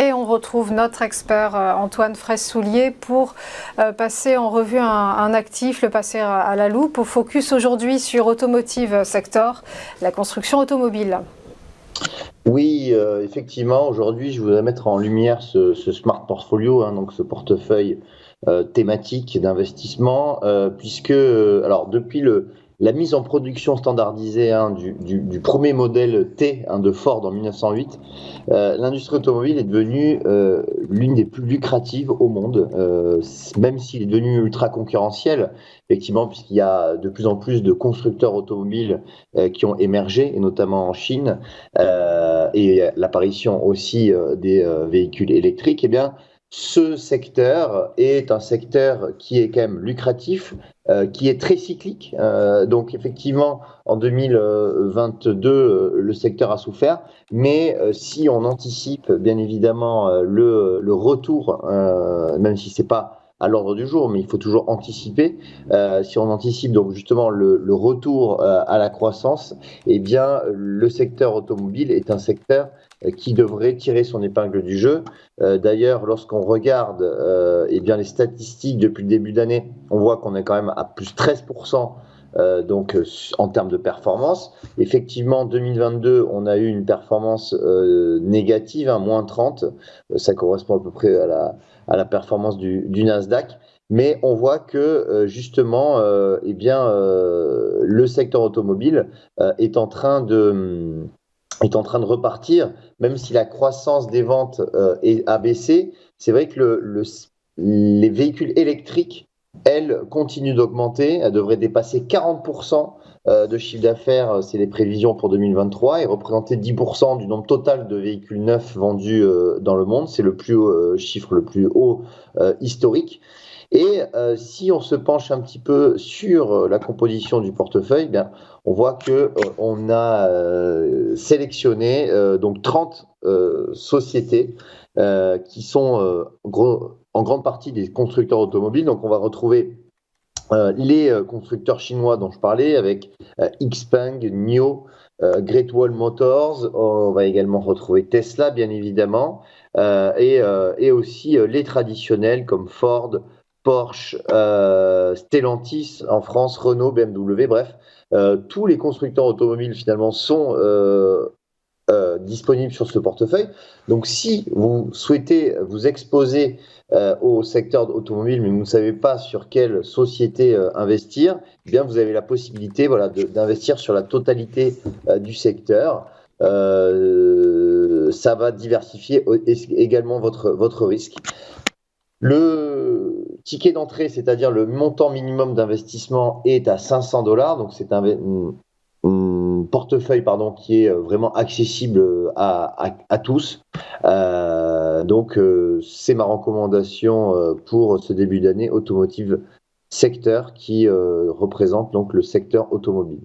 Et on retrouve notre expert Antoine Fraisse-Soulier pour passer en revue un actif, le passer à la loupe, au focus aujourd'hui sur Automotive Sector, la construction automobile. Oui, effectivement, aujourd'hui, je voudrais mettre en lumière ce Smart Portfolio, donc ce portefeuille thématique d'investissement, puisque, alors, depuis la mise en production standardisée du premier modèle T de Ford en 1908, l'industrie automobile est devenue l'une des plus lucratives au monde, même s'il est devenu ultra concurrentiel, effectivement, puisqu'il y a de plus en plus de constructeurs automobiles qui ont émergé, et notamment en Chine, et l'apparition aussi des véhicules électriques. Eh bien, ce secteur est un secteur qui est quand même lucratif, qui est très cyclique. Donc effectivement, en 2022, le secteur a souffert, mais si on anticipe bien évidemment le retour, même si c'est pas à l'ordre du jour, mais il faut toujours anticiper. Si on anticipe donc justement le retour à la croissance, eh bien le secteur automobile est un secteur qui devrait tirer son épingle du jeu. D'ailleurs, lorsqu'on regarde eh bien les statistiques depuis le début d'année, on voit qu'on est quand même à plus 13%. Donc en termes de performance, effectivement, en 2022, on a eu une performance négative, moins 30. Ça correspond à peu près à la performance du Nasdaq. Mais on voit que justement, eh bien, le secteur automobile est en train de repartir, même si la croissance des ventes a baissé. C'est vrai que les véhicules électriques, elles, continuent d'augmenter. Elles devraient dépasser 40% de chiffre d'affaires, c'est les prévisions pour 2023, et représenter 10% du nombre total de véhicules neufs vendus dans le monde. C'est le plus haut, chiffre le plus haut historique. Et si on se penche un petit peu sur la composition du portefeuille, eh bien, on voit que on a sélectionné donc 30 sociétés qui sont en grande partie des constructeurs automobiles. Donc on va retrouver les constructeurs chinois dont je parlais, avec Xpeng, NIO, Great Wall Motors. On va également retrouver Tesla, bien évidemment, et aussi les traditionnels comme Ford, Porsche, Stellantis en France, Renault, BMW, bref. Tous les constructeurs automobiles finalement sont disponibles sur ce portefeuille. Donc si vous souhaitez vous exposer au secteur automobile, mais vous ne savez pas sur quelle société investir, eh bien vous avez la possibilité d'investir sur la totalité du secteur. Ça va diversifier également votre risque. Le ticket d'entrée, c'est-à-dire le montant minimum d'investissement, est à $500. Donc c'est un portefeuille qui est vraiment accessible à tous. Donc c'est ma recommandation pour ce début d'année Automotive Sector, qui représente donc le secteur automobile.